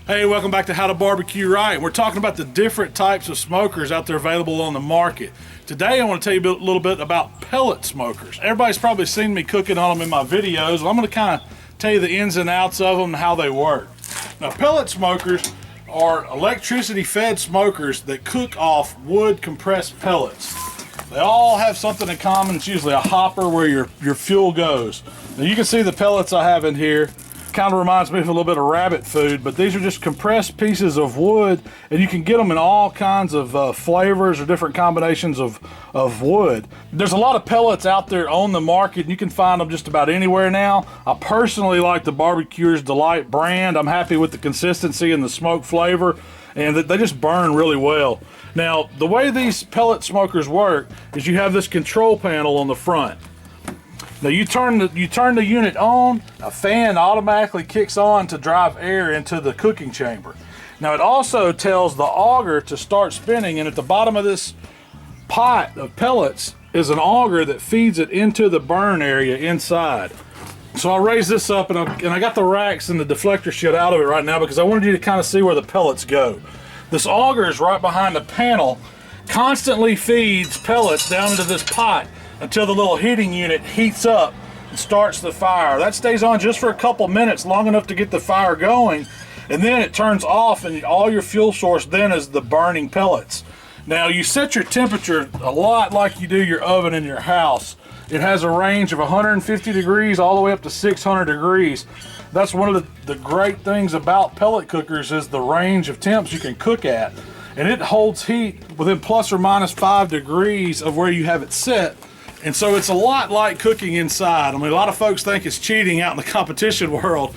Hey, welcome back to How to Barbecue Right. We're talking about the different types of smokers out there available on the market. Today I want to tell you a little bit about pellet smokers. Everybody's probably seen me cooking on them in my videos. I'm going to kind of tell you the ins and outs of them and how they work. Now, pellet smokers are electricity fed smokers that cook off wood compressed pellets. They all have something in common. It's usually a hopper where your fuel goes. Now you can see the pellets I have in here. Kind of reminds me of a little bit of rabbit food, but these are just compressed pieces of wood, and you can get them in all kinds of flavors or different combinations of wood. There's a lot of pellets out there on the market, and you can find them just about anywhere now. I personally like the Barbecuer's Delight brand. I'm happy with the consistency and the smoke flavor, and they just burn really well. Now, the way these pellet smokers work is you have this control panel on the front. Now you turn the unit on, a fan automatically kicks on to drive air into the cooking chamber. Now it also tells the auger to start spinning, and at the bottom of this pot of pellets is an auger that feeds it into the burn area inside. So I'll raise this up, and I got the racks and the deflector shield out of it right now because I wanted you to kind of see where the pellets go. This auger is right behind the panel, constantly feeds pellets down into this pot until the little heating unit heats up and starts the fire. That stays on just for a couple minutes, long enough to get the fire going, and then it turns off, and all your fuel source then is the burning pellets. Now you set your temperature a lot like you do your oven in your house. It has a range of 150 degrees all the way up to 600 degrees. That's one of the great things about pellet cookers is the range of temps you can cook at. And it holds heat within plus or minus 5 degrees of where you have it set. And so it's a lot like cooking inside. I mean, a lot of folks think it's cheating out in the competition world,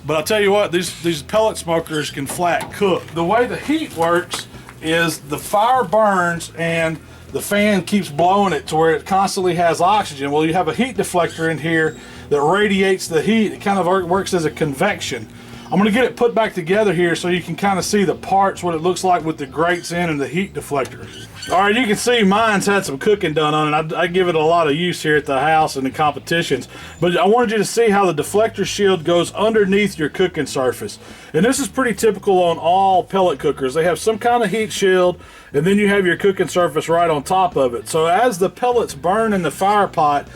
but I'll tell you what, these pellet smokers can flat cook. The way the heat works is the fire burns and the fan keeps blowing it to where it constantly has oxygen. Well, you have a heat deflector in here that radiates the heat. It kind of works as a convection. I'm gonna get it put back together here so you can kind of see the parts, what it looks like with the grates in and the heat deflector. All right, you can see mine's had some cooking done on it. I give it a lot of use here at the house and in competitions, but I wanted you to see how the deflector shield goes underneath your cooking surface. And this is pretty typical on all pellet cookers. They have some kind of heat shield, and then you have your cooking surface right on top of it. So as the pellets burn in the fire pot,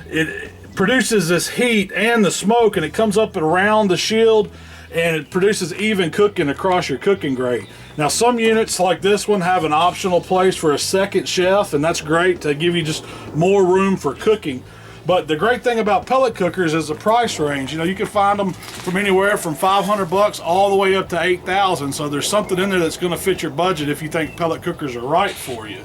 it produces this heat and the smoke, and it comes up and around the shield, and it produces even cooking across your cooking grate. Now some units like this one have an optional place for a second shelf, and that's great to give you just more room for cooking. But the great thing about pellet cookers is the price range. You know, you can find them from anywhere from 500 bucks all the way up to 8,000. So there's something in there that's gonna fit your budget if you think pellet cookers are right for you.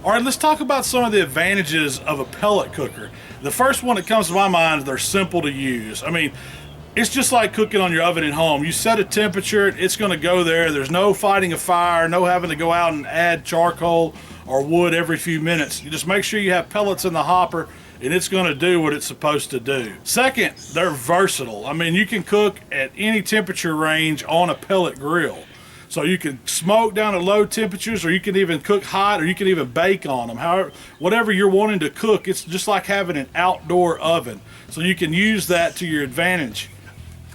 All right, let's talk about some of the advantages of a pellet cooker. The first one that comes to my mind is they're simple to use. I mean, it's just like cooking on your oven at home. You set a temperature, it's gonna go there. There's no fighting a fire, no having to go out and add charcoal or wood every few minutes. You just make sure you have pellets in the hopper, and it's gonna do what it's supposed to do. Second, they're versatile. I mean, you can cook at any temperature range on a pellet grill. So you can smoke down at low temperatures, or you can even cook hot, or you can even bake on them. However, whatever you're wanting to cook, it's just like having an outdoor oven. So you can use that to your advantage.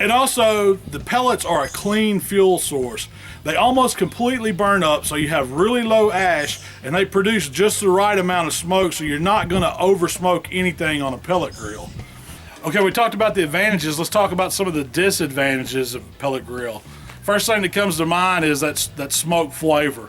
And also, the pellets are a clean fuel source. They almost completely burn up, so you have really low ash, and they produce just the right amount of smoke, so you're not gonna over smoke anything on a pellet grill. Okay, we talked about the advantages. Let's talk about some of the disadvantages of a pellet grill. First thing that comes to mind is that smoke flavor.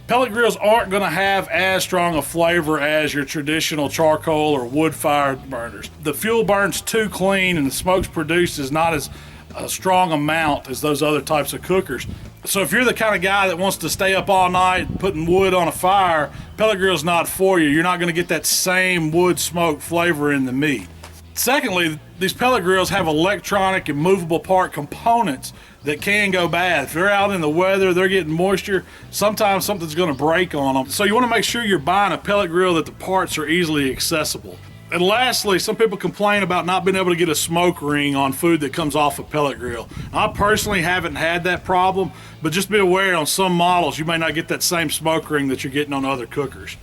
Pellet grills aren't gonna have as strong a flavor as your traditional charcoal or wood-fired burners. The fuel burns too clean, and the smoke's produced is not as a strong amount as those other types of cookers. So if you're the kind of guy that wants to stay up all night putting wood on a fire, pellet grill's not for you. You're not gonna get that same wood smoke flavor in the meat. Secondly, these pellet grills have electronic and movable part components that can go bad. If they're out in the weather, they're getting moisture, sometimes something's gonna break on them. So you wanna make sure you're buying a pellet grill that the parts are easily accessible. And lastly, some people complain about not being able to get a smoke ring on food that comes off a pellet grill. I personally haven't had that problem, but just be aware on some models you may not get that same smoke ring that you're getting on other cookers.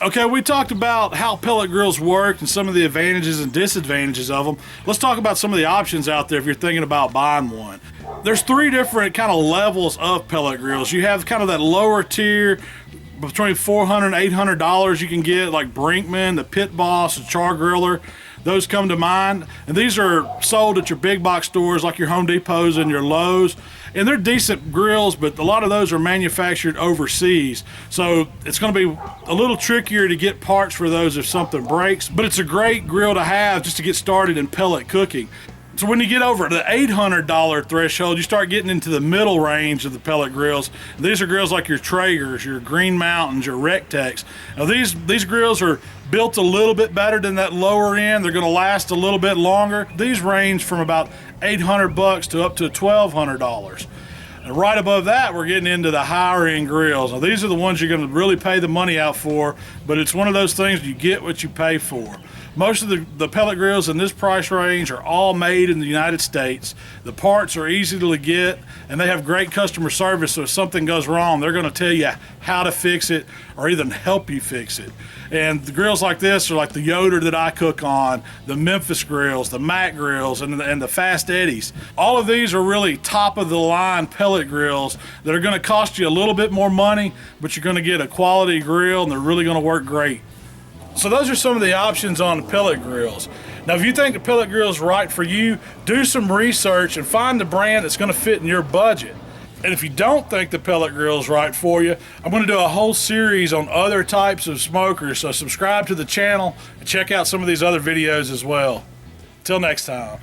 Okay, we talked about how pellet grills work and some of the advantages and disadvantages of them. Let's talk about some of the options out there if you're thinking about buying one. There's three different kind of levels of pellet grills. You have kind of that lower tier, between $400 and $800 you can get, like Brinkman, the Pit Boss, the Char Griller. Those come to mind. And these are sold at your big box stores like your Home Depots and your Lowe's. And they're decent grills, but a lot of those are manufactured overseas. So it's going to be a little trickier to get parts for those if something breaks. But it's a great grill to have just to get started in pellet cooking. So when you get over the $800 threshold, you start getting into the middle range of the pellet grills. These are grills like your Traegers, your Green Mountains, your Rectex. Now these grills are built a little bit better than that lower end. They're going to last a little bit longer. These range from about $800 to up to $1,200. And right above that, we're getting into the higher end grills. Now these are the ones you're going to really pay the money out for, but it's one of those things you get what you pay for. Most of the pellet grills in this price range are all made in the United States. The parts are easy to get, and they have great customer service, so if something goes wrong, they're going to tell you how to fix it or even help you fix it. And the grills like this are like the Yoder that I cook on, the Memphis grills, the Mac grills, and the Fast Eddies. All of these are really top of the line pellet grills that are going to cost you a little bit more money, but you're going to get a quality grill, and they're really going to work great. So those are some of the options on the pellet grills. Now, if you think the pellet grill is right for you, do some research and find the brand that's going to fit in your budget. And if you don't think the pellet grill is right for you, I'm going to do a whole series on other types of smokers. So subscribe to the channel and check out some of these other videos as well. Till next time.